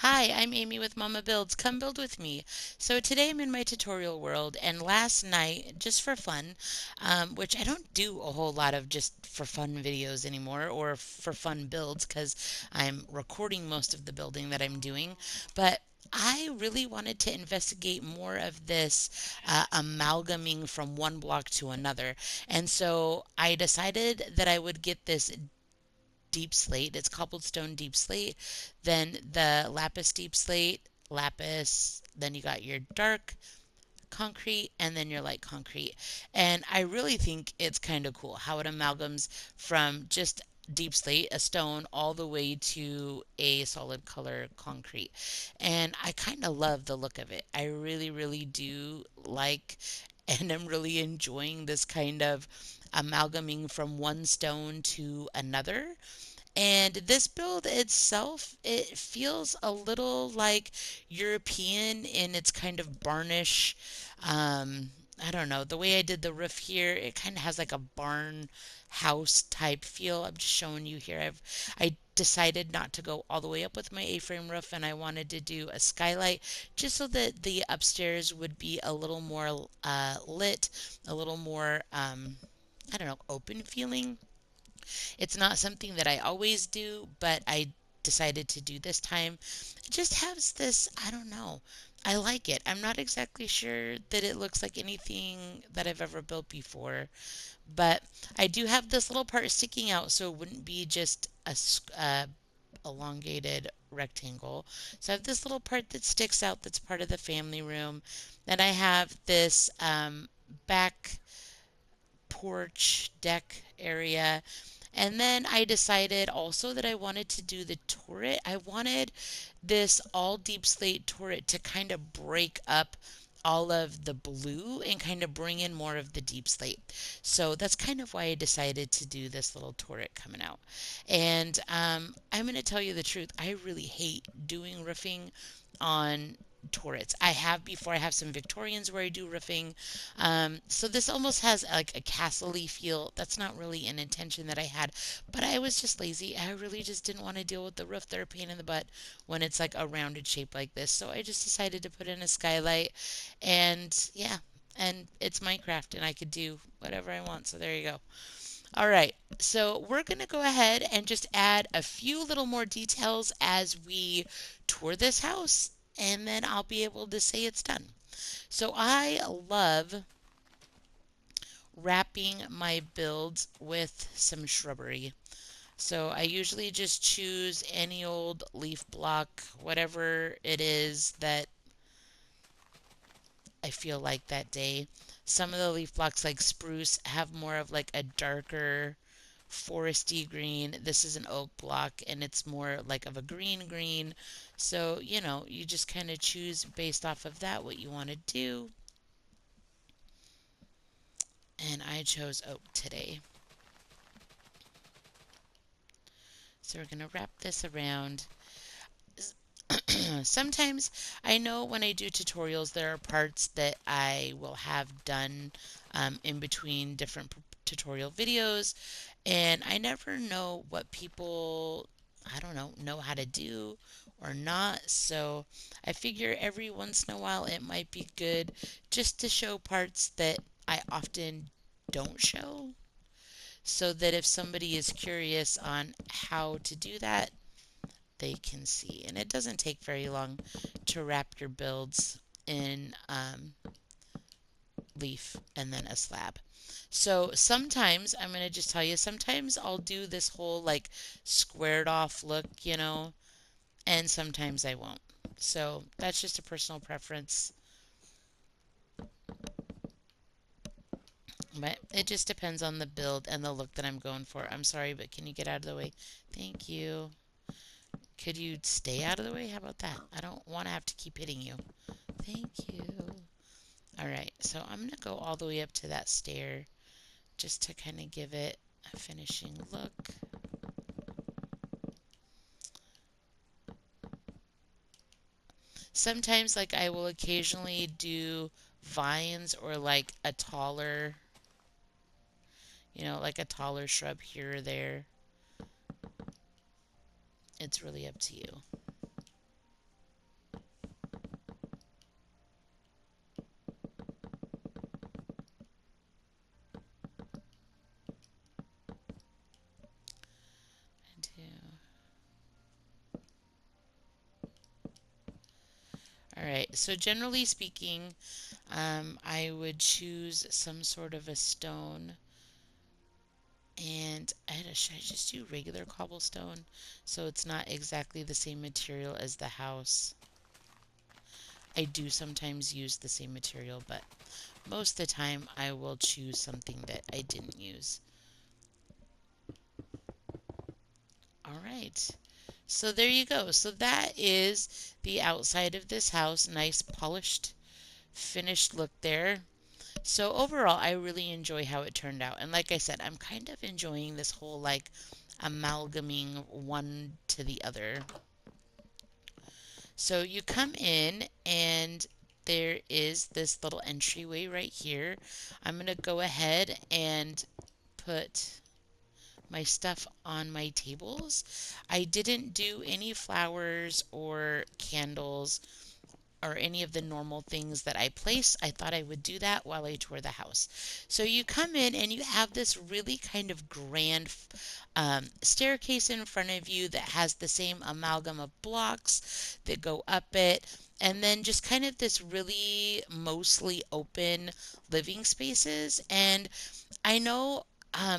Hi, I'm Amy with Momma-Builds. Come build with me. So today I'm in my tutorial world, and last night, just for fun, which I don't do a whole lot of just for fun videos anymore or for fun builds because I'm recording most of the building that I'm doing, but I really wanted to investigate more of this amalgaming from one block to another. And so I decided that I would get this deep slate. It's cobblestone deep slate. Then the lapis deep slate, lapis. Then you got your dark concrete and then your light concrete. And I really think it's kind of cool how it amalgams from just deep slate, a stone, all the way to a solid color concrete. And I kind of love the look of it. I really, really do like and I'm really enjoying this kind of amalgaming from one stone to another. And this build itself, it feels a little like European in its kind of barnish. I don't know, the way I did the roof here, it kind of has like a barn house type feel. I'm just showing you here. I decided not to go all the way up with my A-frame roof, and I wanted to do a skylight just so that the upstairs would be a little more lit, a little more I don't know, open feeling. It's not something that I always do, but I decided to do this time. It just has this, I don't know. I like it. I'm not exactly sure that it looks like anything that I've ever built before, but I do have this little part sticking out so it wouldn't be just a elongated rectangle. So I have this little part that sticks out that's part of the family room. Then I have this back porch deck area, and then I decided also that I wanted to do the turret. I wanted this all deep slate turret to kind of break up all of the blue and kind of bring in more of the deep slate. So that's kind of why I decided to do this little turret coming out. And I'm going to tell you the truth. I really hate doing roofing on turrets. I have before. I have some Victorians where I do roofing. So this almost has like a castle-y feel. That's not really an intention that I had, but I was just lazy. I really just didn't want to deal with the roof. They're a pain in the butt when it's like a rounded shape like this. So I just decided to put in a skylight, and yeah, and it's Minecraft, and I could do whatever I want. So there you go. All right, so we're going to go ahead and just add a few little more details as we tour this house, and then I'll be able to say it's done. So I love wrapping my builds with some shrubbery. So I usually just choose any old leaf block, whatever it is that I feel like that day. Some of the leaf blocks, like spruce, have more of like a darker foresty green. This is an oak block and it's more like of a green green. So, you just kind of choose based off of that what you want to do. And I chose oak today. So we're going to wrap this around. Sometimes I know when I do tutorials, there are parts that I will have done in between different tutorial videos, and I never know what people, I don't know how to do or not. So I figure every once in a while it might be good just to show parts that I often don't show, so that if somebody is curious on how to do that, they can see. And it doesn't take very long to wrap your builds in leaf and then a slab. So sometimes, I'm going to just tell you, sometimes I'll do this whole like squared off look, and sometimes I won't. So that's just a personal preference. But it just depends on the build and the look that I'm going for. I'm sorry, but can you get out of the way? Thank you. Could you stay out of the way? How about that? I don't want to have to keep hitting you. Thank you. All right, so I'm going to go all the way up to that stair just to kind of give it a finishing look. Sometimes, like, I will occasionally do vines or like a taller, like a taller shrub here or there. It's really up to you. So generally speaking, I would choose some sort of a stone. And should I just do regular cobblestone so it's not exactly the same material as the house? I do sometimes use the same material, but most of the time I will choose something that I didn't use. All right. So there you go. So that is the outside of this house. Nice polished, finished look there. So overall, I really enjoy how it turned out. And like I said, I'm kind of enjoying this whole like amalgaming one to the other. So you come in and there is this little entryway right here. I'm going to go ahead and put my stuff on my tables. I didn't do any flowers or candles or any of the normal things that I place. I thought I would do that while I tour the house. So you come in and you have this really kind of grand staircase in front of you that has the same amalgam of blocks that go up it. And then just kind of this really mostly open living spaces. And I know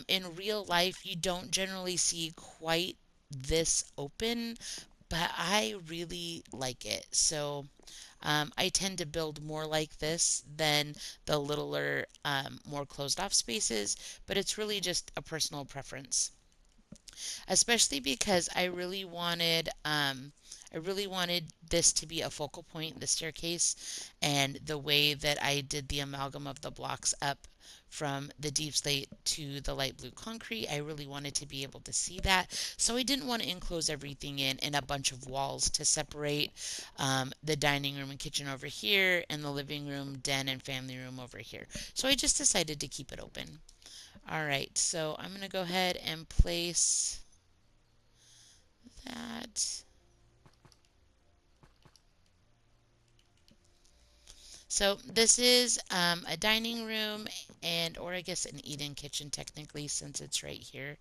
in real life you don't generally see quite this open, but I really like it. So I tend to build more like this than the littler, more closed off spaces, but it's really just a personal preference. Especially because I really wanted this to be a focal point, the staircase, and the way that I did the amalgam of the blocks up from the deep slate to the light blue concrete. I really wanted to be able to see that. So I didn't want to enclose everything in a bunch of walls to separate the dining room and kitchen over here and the living room, den, and family room over here. So I just decided to keep it open. All right, so I'm going to go ahead and place that. So this is a dining room and or I guess an eat-in kitchen technically since it's right here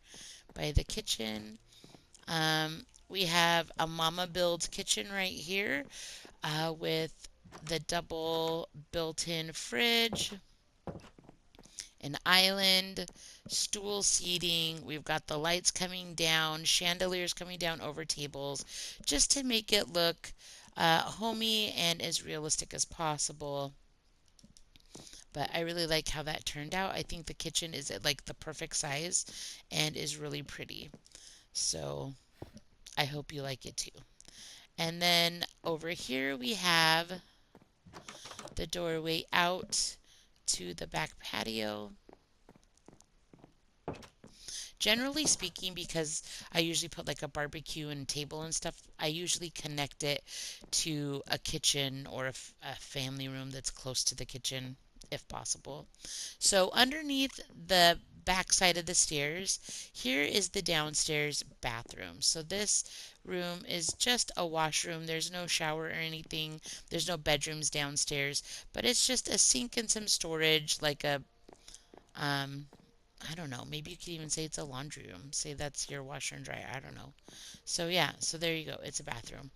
by the kitchen. We have a Momma-Builds kitchen right here with the double built-in fridge, an island, stool seating. We've got the lights coming down, chandeliers coming down over tables, just to make it look homey and as realistic as possible. But I really like how that turned out. I think the kitchen is at like the perfect size and is really pretty. So I hope you like it too. And then over here we have the doorway out to the back patio. Generally speaking, because I usually put like a barbecue and table and stuff, I usually connect it to a kitchen or a family room that's close to the kitchen if possible. So underneath the back side of the stairs, here is the downstairs bathroom. So this room is just a washroom. There's no shower or anything. There's no bedrooms downstairs, but it's just a sink and some storage, like a um, I don't know. Maybe you could even say it's a laundry room. Say that's your washer and dryer. I don't know. So yeah, so there you go. It's a bathroom.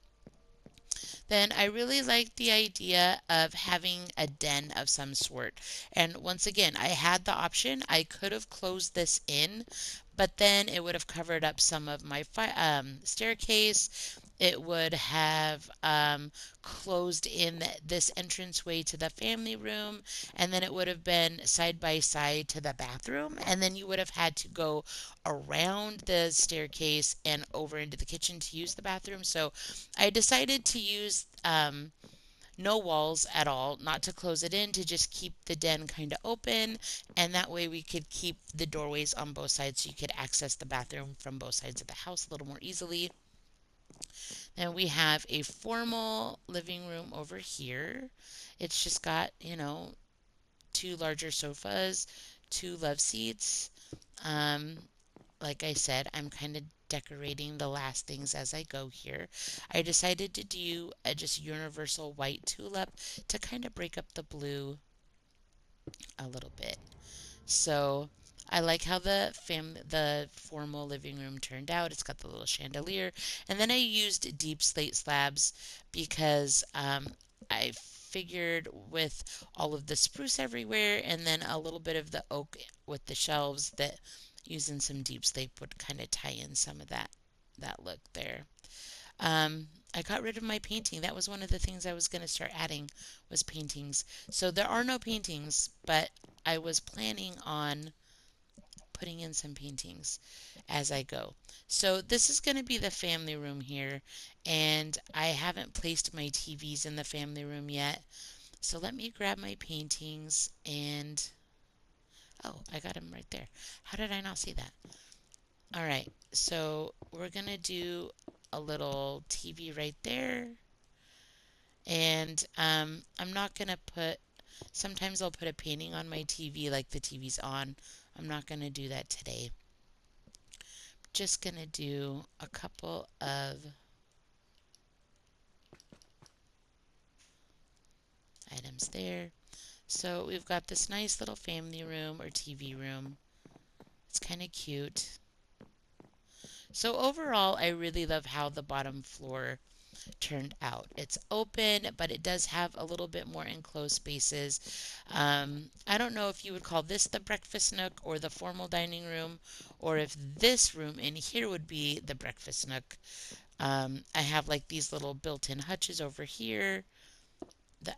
Then I really like the idea of having a den of some sort. And once again, I had the option. I could have closed this in, but then it would have covered up some of my staircase. It would have closed in this entranceway to the family room, and then it would have been side by side to the bathroom, and then you would have had to go around the staircase and over into the kitchen to use the bathroom. So I decided to use no walls at all, not to close it in, to just keep the den kind of open, and that way we could keep the doorways on both sides so you could access the bathroom from both sides of the house a little more easily. Then we have a formal living room over here. It's just got, two larger sofas, two love seats. Um, like I said, I'm kind of decorating the last things as I go here. I decided to do a just universal white tulip to kind of break up the blue a little bit. So I like how the formal living room turned out. It's got the little chandelier, and then I used deep slate slabs because I figured with all of the spruce everywhere and then a little bit of the oak with the shelves that using some Deepslate would kind of tie in some of that look there. I got rid of my painting. That was one of the things I was going to start adding was paintings. So there are no paintings, but I was planning on putting in some paintings as I go. So this is going to be the family room here, and I haven't placed my TVs in the family room yet. So let me grab my paintings and oh, I got them right there. How did I not see that? All right, so we're going to do a little TV right there. And I'm not going to put, sometimes I'll put a painting on my TV like the TV's on. I'm not going to do that today. Just going to do a couple of items there. So we've got this nice little family room or TV room. It's kind of cute. So overall, I really love how the bottom floor turned out. It's open, but it does have a little bit more enclosed spaces. I don't know if you would call this the breakfast nook or the formal dining room, or if this room in here would be the breakfast nook. I have like these little built-in hutches over here.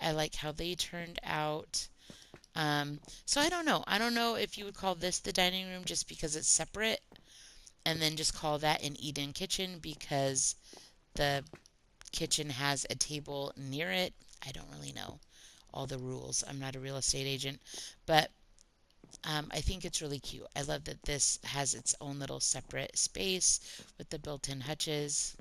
I like how they turned out. So I don't know. I don't know if you would call this the dining room just because it's separate, and then just call that an eat-in kitchen because the kitchen has a table near it. I don't really know all the rules. I'm not a real estate agent, but I think it's really cute. I love that this has its own little separate space with the built-in hutches.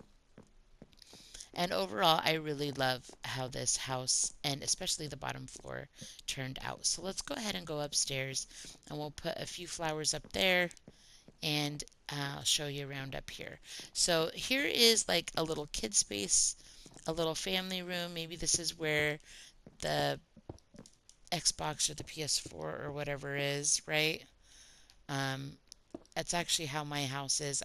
And overall, I really love how this house and especially the bottom floor turned out. So let's go ahead and go upstairs and we'll put a few flowers up there and I'll show you around up here. So here is like a little kid space, a little family room. Maybe this is where the Xbox or the PS4 or whatever is, right? Um, that's actually how my house is.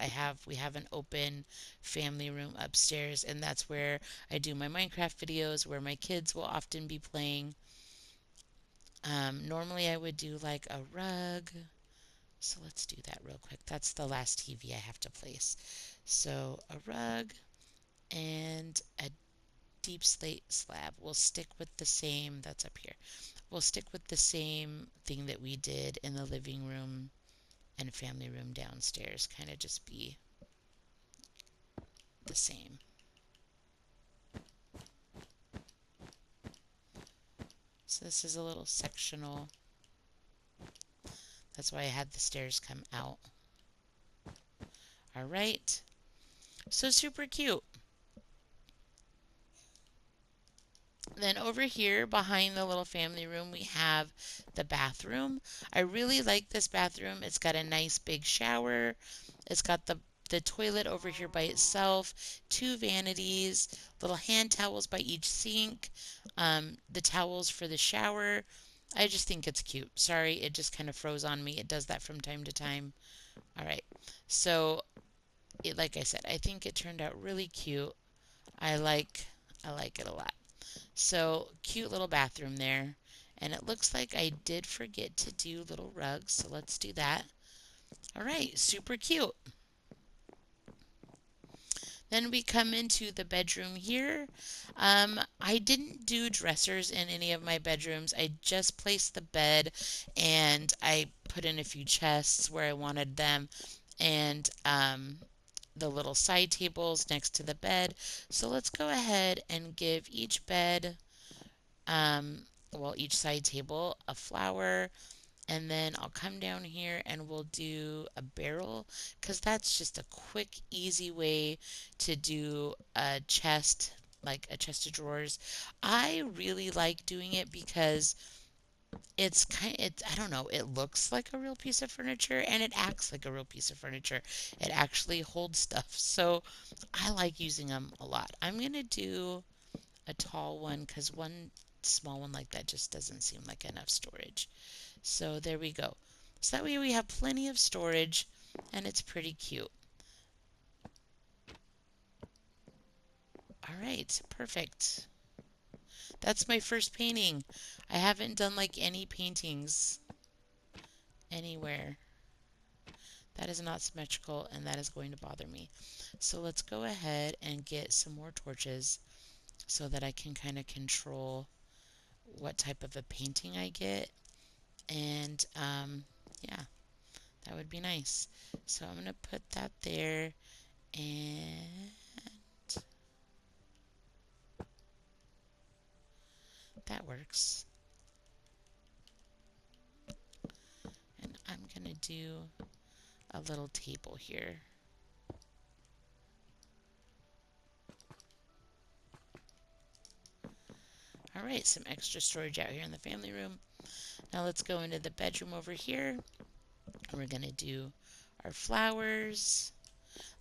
We have an open family room upstairs, and that's where I do my Minecraft videos, where my kids will often be playing. Normally, I would do like a rug. So let's do that real quick. That's the last TV I have to place. So a rug and a Deepslate slab. We'll stick with the same, that's up here. We'll stick with the same thing that we did in the living room and family room downstairs. Kind of just be the same. So this is a little sectional. That's why I had the stairs come out. All right. So super cute. Then over here behind the little family room, we have the bathroom. I really like this bathroom. It's got a nice big shower. It's got the toilet over here by itself, two vanities, little hand towels by each sink, the towels for the shower. I just think it's cute. Sorry, it just kind of froze on me. It does that from time to time. All right. So, like I said, I think it turned out really cute. I like I like it a lot. So, cute little bathroom there. And it looks like I did forget to do little rugs, so let's do that. All right, super cute. Then we come into the bedroom here. I didn't do dressers in any of my bedrooms. I just placed the bed and I put in a few chests where I wanted them and the little side tables next to the bed. So let's go ahead and give each bed, well, each side table a flower. And then I'll come down here and we'll do a barrel because that's just a quick, easy way to do a chest, like a chest of drawers. I really like doing it because I don't know, it looks like a real piece of furniture and it acts like a real piece of furniture. It actually holds stuff. So I like using them a lot. I'm going to do a tall one because one small one like that just doesn't seem like enough storage. So there we go. So that way we have plenty of storage and it's pretty cute. All right, perfect. That's my first painting. I haven't done like any paintings anywhere. That is not symmetrical and that is going to bother me. So let's go ahead and get some more torches so that I can kind of control what type of a painting I get. And yeah, that would be nice. So I'm going to put that there, and that works. And I'm going to do a little table here. All right, some extra storage out here in the family room. Now let's go into the bedroom over here. We're going to do our flowers.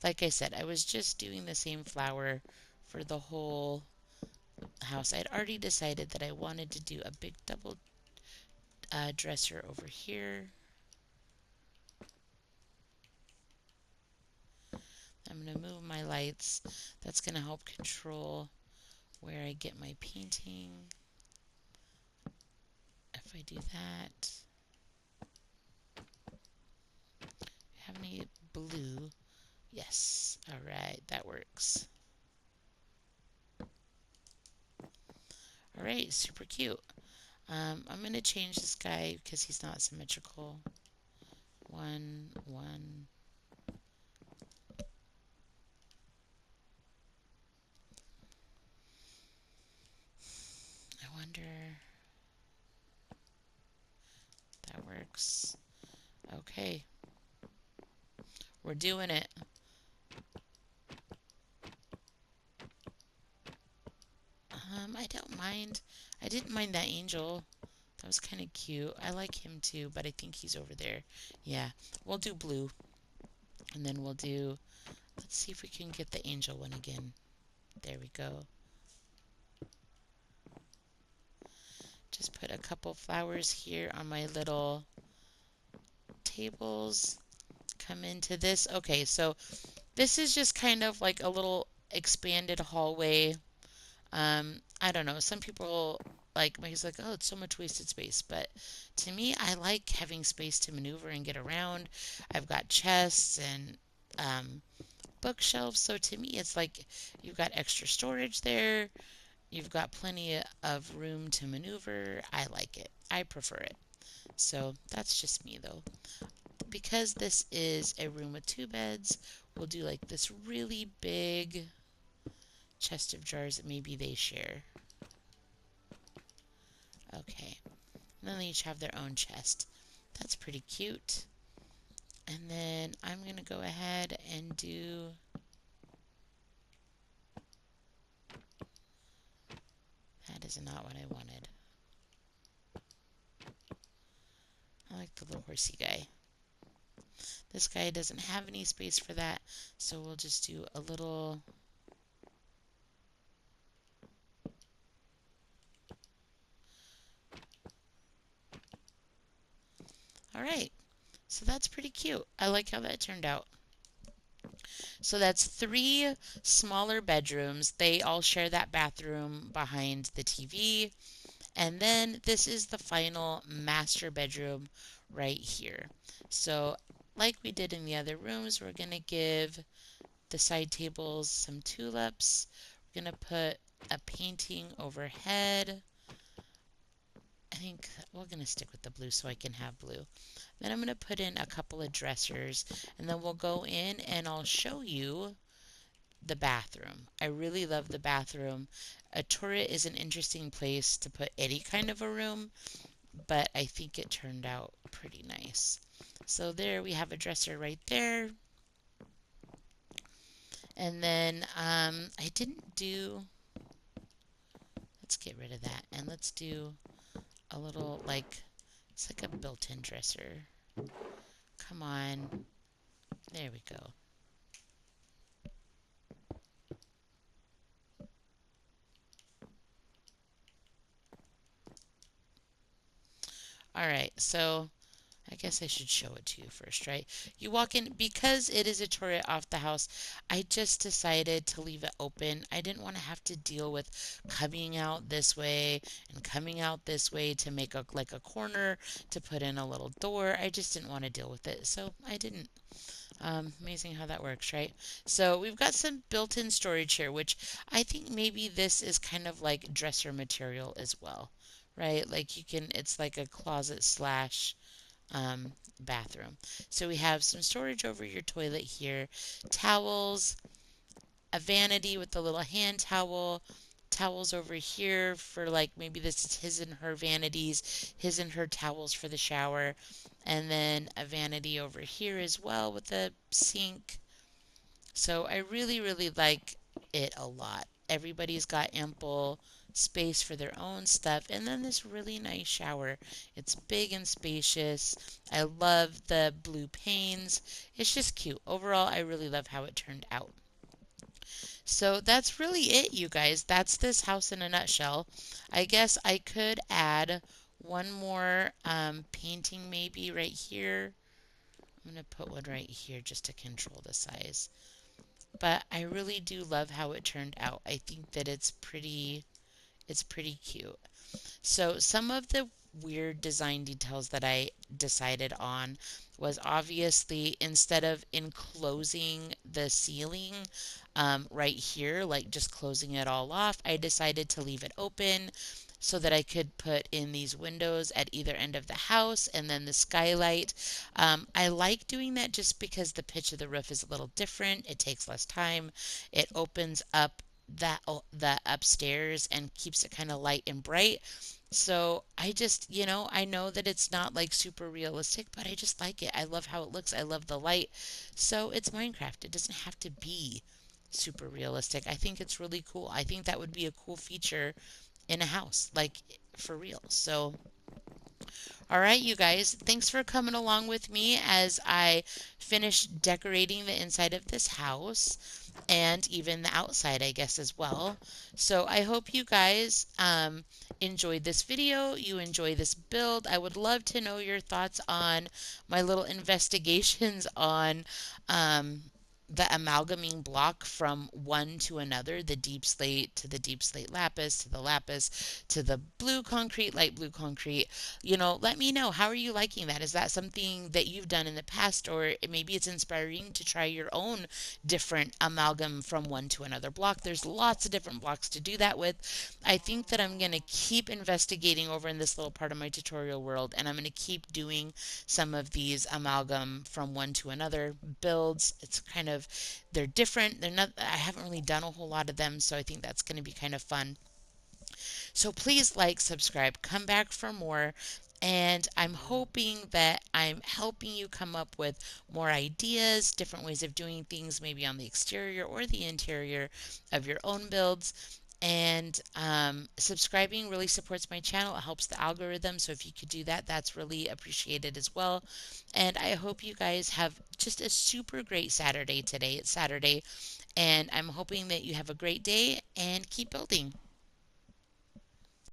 Like I said, I was just doing the same flower for the whole house. I'd already decided that I wanted to do a big double dresser over here. I'm going to move my lights. That's going to help control where I get my painting. If I do that. Have any blue? Yes. All right, that works. All right, super cute. I'm going to change this guy because he's not symmetrical. 1, 1. I wonder. That works. Okay. We're doing it. I don't mind. I didn't mind that angel. That was kind of cute. I like him too, but I think he's over there. Yeah, we'll do blue. And then we'll do, let's see if we can get the angel one again. There we go. Just put a couple flowers here on my little tables. Come into this. Okay, so this is just kind of like a little expanded hallway. I don't know. Some people he's like, oh, it's so much wasted space. But to me, I like having space to maneuver and get around. I've got chests and bookshelves. So to me, it's like you've got extra storage there. You've got plenty of room to maneuver. I like it. I prefer it. So that's just me though. Because this is a room with 2 beds, we'll do like this really big chest of drawers that maybe they share. Okay. And then they each have their own chest. That's pretty cute. And then I'm going to go ahead and do that is not what I wanted. I like the little horsey guy. This guy doesn't have any space for that, so we'll just do a little. All right, so that's pretty cute. I like how that turned out. So that's 3 smaller bedrooms. They all share that bathroom behind the TV. And then this is the final master bedroom right here. So like we did in the other rooms, we're going to give the side tables some tulips. We're going to put a painting overhead. I think we're going to stick with the blue so I can have blue. Then I'm going to put in a couple of dressers, and then we'll go in and I'll show you the bathroom. I really love the bathroom. A turret is an interesting place to put any kind of a room, but I think it turned out pretty nice. So there we have a dresser right there. And then I didn't do, let's get rid of that. And let's do a little it's like a built-in dresser. Come on. There we go. All right, so I guess I should show it to you first, right? You walk in, because it is a tour off the house, I just decided to leave it open. I didn't want to have to deal with coming out this way and coming out this way to make a like a corner to put in a little door. I just didn't want to deal with it, so I didn't. Amazing how that works, right? So we've got some built-in storage here, which I think maybe this is kind of like dresser material as well, right? Like you can, it's like a closet slash bathroom. So we have some storage over your toilet here, towels, a vanity with a little hand towel, towels over here for like maybe this is his and her vanities, his and her towels for the shower, and then a vanity over here as well with a sink. So I really, really like it a lot. Everybody's got ample space for their own stuff, and then this really nice shower. It's big and spacious. I love the blue panes. It's just cute. Overall, I really love how it turned out. So that's really it, you guys. That's this house in a nutshell. I guess I could add one more painting maybe right here. I'm going to put one right here just to control the size. But I really do love how it turned out. I think that it's pretty cute. So some of the weird design details that I decided on was obviously instead of enclosing the ceiling right here, like just closing it all off, I decided to leave it open so that I could put in these windows at either end of the house and then the skylight. I like doing that just because the pitch of the roof is a little different. It takes less time. It opens up the upstairs and keeps it kind of light and bright. So I just, I know that it's not like super realistic, but I just like it. I love how it looks. I love the light. So it's Minecraft. It doesn't have to be super realistic. I think it's really cool. I think that would be a cool feature in a house, like for real. So all right, you guys, thanks for coming along with me as I finish decorating the inside of this house and even the outside, I guess, as well. So I hope you guys enjoyed this video, you enjoy this build. I would love to know your thoughts on my little investigations on the amalgaming block from one to another, the deep slate to the deep slate lapis to the lapis to the blue concrete, light blue concrete. Let me know. How are you liking that? Is that something that you've done in the past, or maybe it's inspiring to try your own different amalgam from one to another block? There's lots of different blocks to do that with. I think that I'm going to keep investigating over in this little part of my tutorial world, and I'm going to keep doing some of these amalgam from one to another builds. It's kind of, they're different. They're not, I haven't really done a whole lot of them, so I think that's going to be kind of fun. So please like, subscribe, come back for more. And I'm hoping that I'm helping you come up with more ideas, different ways of doing things, maybe on the exterior or the interior of your own builds. And subscribing really supports my channel. It helps the algorithm. So if you could do that, that's really appreciated as well. And I hope you guys have just a super great Saturday today. It's Saturday. And I'm hoping that you have a great day and keep building.